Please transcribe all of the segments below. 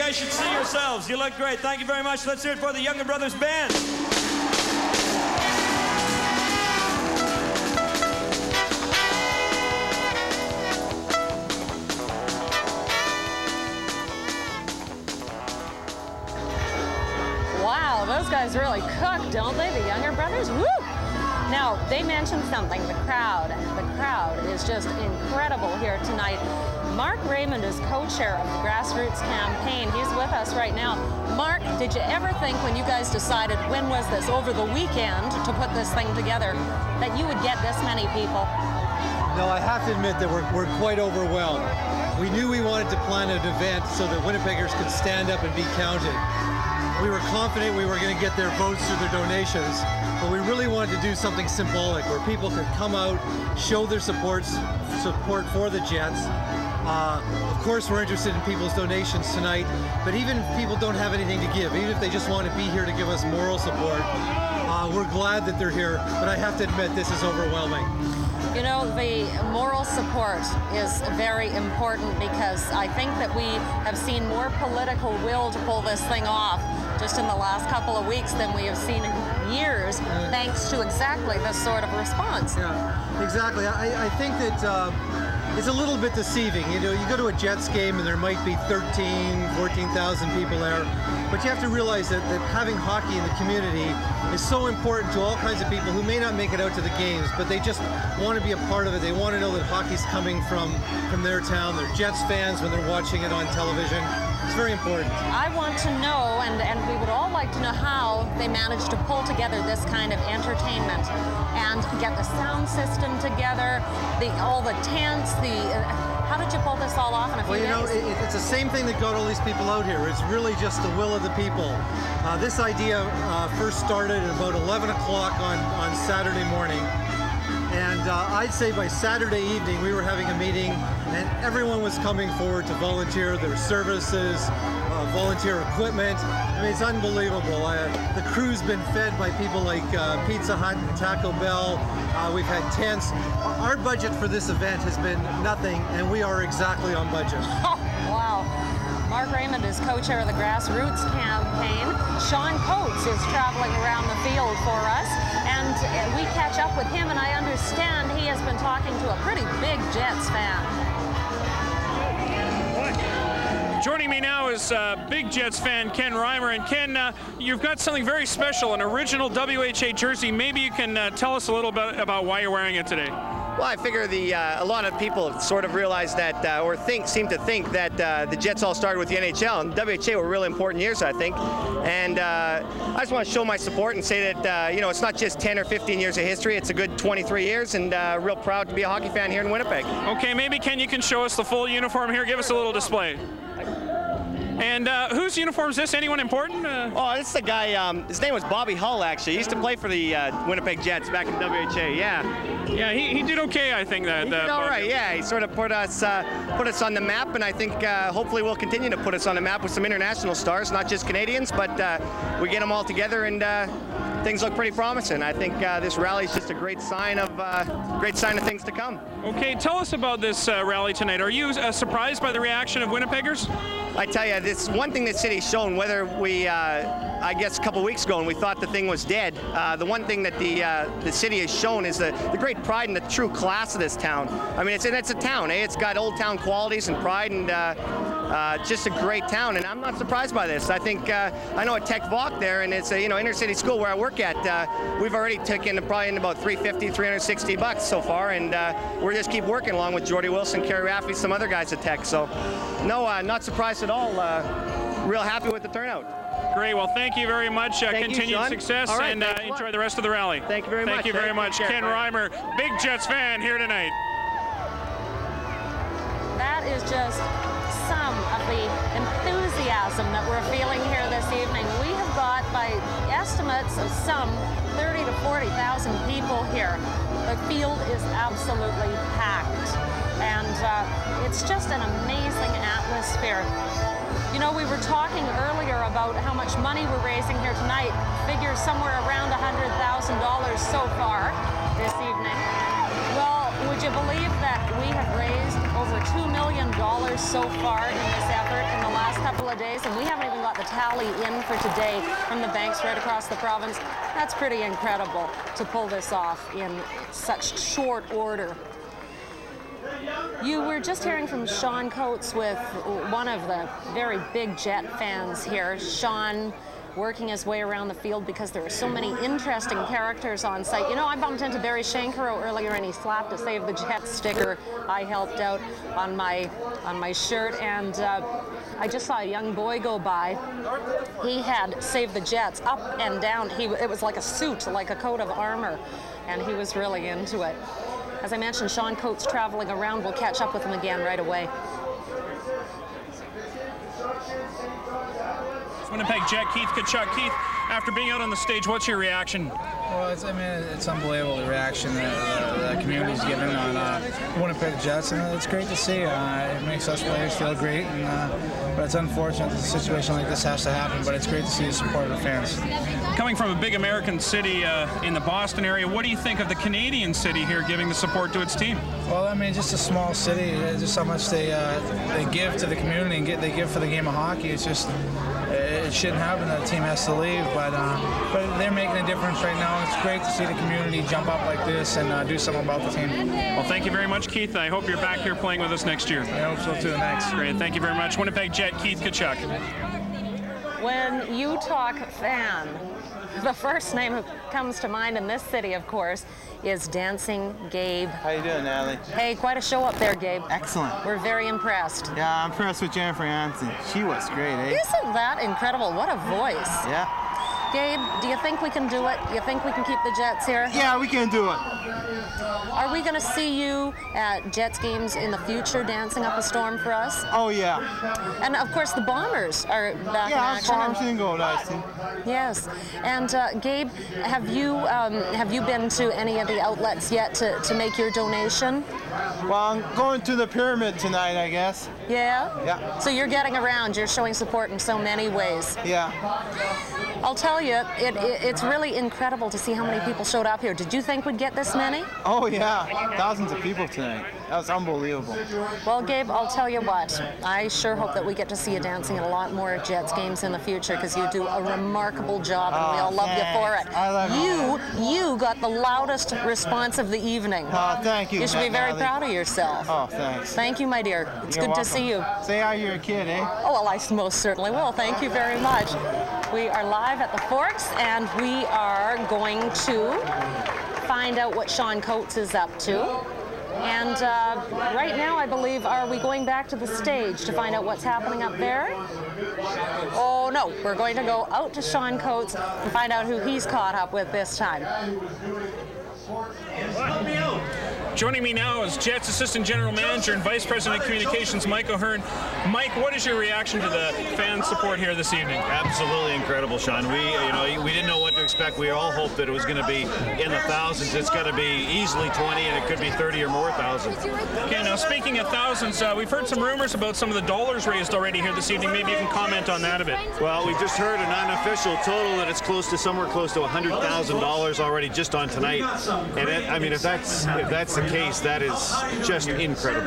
guys should see yourselves. You look great. Thank you very much. Let's hear it for the Younger Brothers Band. Wow, those guys really cook, don't they? The Younger Brothers? Woo! Now, they mentioned something, the crowd. The crowd is just incredible here tonight. Mark Raymond is co-chair of the Grassroots campaign. He's with us right now. Mark, did you ever think when you guys decided, when was this, over the weekend, to put this thing together, that you would get this many people? No, I have to admit that we're quite overwhelmed. We knew we wanted to plan an event so that Winnipeggers could stand up and be counted. We were confident we were going to get their votes through their donations, but we really wanted to do something symbolic where people could come out, show their support for the Jets. Of course, we're interested in people's donations tonight, but even if people don't have anything to give, even if they just want to be here to give us moral support, we're glad that they're here, but I have to admit this is overwhelming. You know, the moral support is very important because I think that we have seen more political will to pull this thing off just in the last couple of weeks than we have seen in years, thanks to exactly this sort of response. Yeah, exactly. I think that it's a little bit deceiving. You know, you go to a Jets game and there might be 14,000 people there, but you have to realize that having hockey in the community is so important to all kinds of people who may not make it out to the games, but they just want to be a part of it. They want to know that hockey's coming from their town. They're Jets fans when they're watching it on television. It's very important. I want to know, and we would all like to know how they managed to pull together this kind of entertainment and get the sound system together, all the tents, how did you pull this all off in a few days? Well, you know, it's the same thing that got all these people out here. It's really just the will of the people. This idea first started at about 11 o'clock on Saturday morning. And I'd say by Saturday evening, we were having a meeting, and everyone was coming forward to volunteer their services, volunteer equipment. I mean, it's unbelievable. The crew's been fed by people like Pizza Hut and Taco Bell. We've had tents. Our budget for this event has been nothing, and we are exactly on budget. Oh, wow. Mark Raymond is co-chair of the Grassroots campaign. Sean Coates is traveling around the field for us, and we catch up with him, and I understand he has been talking to a pretty big Jets fan. Joining me now is big Jets fan Ken Reimer. And Ken, you've got something very special, an original WHA jersey. Maybe you can tell us a little bit about why you're wearing it today. Well, I figure a lot of people sort of realize that, seem to think that the Jets all started with the NHL, and WHA were really important years, I think. And I just want to show my support and say that, you know, it's not just 10 or 15 years of history, it's a good 23 years, and real proud to be a hockey fan here in Winnipeg. Okay, maybe Ken, you can show us the full uniform here. Give us a little display. And whose uniform is this? Anyone important? Oh, this is the guy, his name was Bobby Hull, actually. He used to play for the Winnipeg Jets back in WHA, yeah. Yeah, he did okay, I think. He did all right, yeah. He sort of put us on the map, and I think hopefully we'll continue to put us on the map with some international stars, not just Canadians, but we get them all together, and things look pretty promising. I think this rally is just a great sign of things to come. Okay, tell us about this rally tonight. Are you surprised by the reaction of Winnipeggers? I tell you, this one thing that city's shown, whether we, I guess a couple weeks ago, and we thought the thing was dead, the one thing that the city has shown is the great pride and the true class of this town. I mean, it's a town, eh? It's got old town qualities and pride, and just a great town, and I'm not surprised by this. I think, I know at Tech Vok there, and it's a inner city school where I work at, we've already taken probably in about $350, $360 so far, and we're just keep working along with Jordy Wilson, Kerry Rafferty, some other guys at Tech. So, no, not surprised at all. Real happy with the turnout. Great. Well, thank you very much. Continued success, right, and enjoy the rest of the rally. Thank you very much. Thank you very much. Ken Reimer, big Jets fan here tonight. That is just some of the enthusiasm that we're feeling here this evening. We have got, by estimates of some 30 to 40,000 people here. The field is absolutely packed, and it's just an amazing atmosphere. You know, we were talking earlier about how much money we're raising here tonight. Figures somewhere around $100,000 so far this evening. Well, would you believe that we have raised over $2 million so far in this effort in the last couple of days, and we haven't even got the tally in for today from the banks right across the province. That's pretty incredible to pull this off in such short order. You were just hearing from Sean Coates with one of the very big Jet fans here. Sean working his way around the field because there are so many interesting characters on site. You know, I bumped into Barry Shankaro earlier and he slapped a Save the Jets sticker I helped out on my shirt, and I just saw a young boy go by. He had Save the Jets up and down. It was like a suit, like a coat of armor, and he was really into it. As I mentioned, Sean Coates traveling around. We'll catch up with him again right away. Winnipeg Jet, Keith Tkachuk. Keith, after being out on the stage, what's your reaction? Well, it's unbelievable, the reaction that the community's giving on Winnipeg Jets, and it's great to see. It makes us players feel great, but it's unfortunate that a situation like this has to happen, but it's great to see the support of the fans. Coming from a big American city in the Boston area, what do you think of the Canadian city here giving the support to its team? Well, just a small city, just how much they give to the community and they give for the game of hockey. It's just, it shouldn't happen that a team has to leave, but they're making a difference right now. It's great to see the community jump up like this and do something about the team. Well, thank you very much, Keith. I hope you're back here playing with us next year. I hope so too. Thanks. Great. Thank you very much. Winnipeg Jet, Keith Tkachuk. When you talk fan, the first name that comes to mind in this city, of course, is Dancing Gabe. How you doing, Natalie? Hey, quite a show up there, Gabe. Excellent. We're very impressed. Yeah, I'm impressed with Jennifer Aniston. She was great, eh? Isn't that incredible? What a voice. Yeah. Gabe, do you think we can do it? You think we can keep the Jets here? Yeah, we can do it. Are we going to see you at Jets games in the future dancing up a storm for us? Oh, yeah. And, of course, the Bombers are back in action. Yeah, Bombers didn't go nice, too. Yes. And, Gabe, have you been to any of the outlets yet to make your donation? Well, I'm going to the Pyramid tonight, I guess. Yeah? Yeah. So you're getting around. You're showing support in so many ways. Yeah. I'll tell you, it's really incredible to see how many people showed up here. Did you think we'd get this many? Oh, yeah. Thousands of people tonight. That was unbelievable. Well, Gabe, I'll tell you what. I sure hope that we get to see you dancing at a lot more Jets games in the future, because you do a remarkable job, and we all love you for it. I love You got the loudest response of the evening. Oh, thank you. You should be very proud of yourself. Oh, thanks. Thank you, my dear. It's good to see you. Say hi to your kid, eh? Oh, well, I most certainly will. Thank you very much. We are live at the Forks, and we are going to find out what Sean Coates is up to. And right now, I believe, are we going back to the stage to find out what's happening up there? Oh, no. We're going to go out to Sean Coates and find out who he's caught up with this time. Joining me now is Jets Assistant General Manager and Vice President of Communications, Mike O'Hearn. Mike, what is your reaction to the fan support here this evening? Absolutely incredible, Sean. We didn't know what to expect. We all hoped that it was going to be in the thousands. It's got to be easily 20, and it could be 30 or more thousands. Okay, now speaking of thousands, we've heard some rumors about some of the dollars raised already here this evening. Maybe you can comment on that a bit. Well, we just heard an unofficial total that it's somewhere close to $100,000 already just on tonight. And if that's the case, that is just incredible.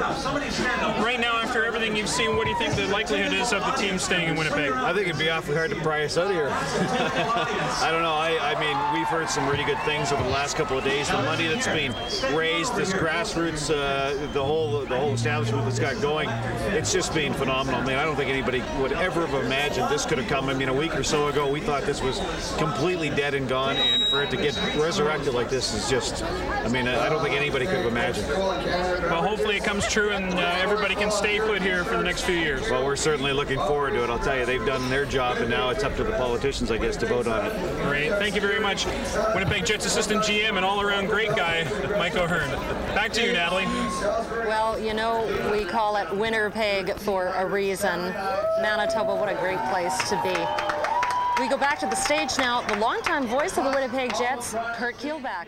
Right now, after everything you've seen, what do you think the likelihood is of the team staying in Winnipeg? I think it'd be awfully hard to pry us out of here. I don't know. I mean, we've heard some really good things over the last couple of days. The money that's being raised, this grassroots, the whole establishment that's got going, it's just been phenomenal. I mean, I don't think anybody would ever have imagined this could have come. I mean, a week or so ago, we thought this was completely dead and gone, and for it to get resurrected like this is just, I don't think anybody could have imagined. Well, hopefully it comes true and everybody can stay put here for the next few years. Well, we're certainly looking forward to it. I'll tell you, they've done their job, and now it's up to the politicians, I guess, to vote on it. Great. Thank you very much. Winnipeg Jets Assistant GM and all-around great guy, Mike O'Hearn. Back to you, Natalie. Well, we call it Winnipeg for a reason. Manitoba, what a great place to be. We go back to the stage now. The longtime voice of the Winnipeg Jets, Kurt Keelback.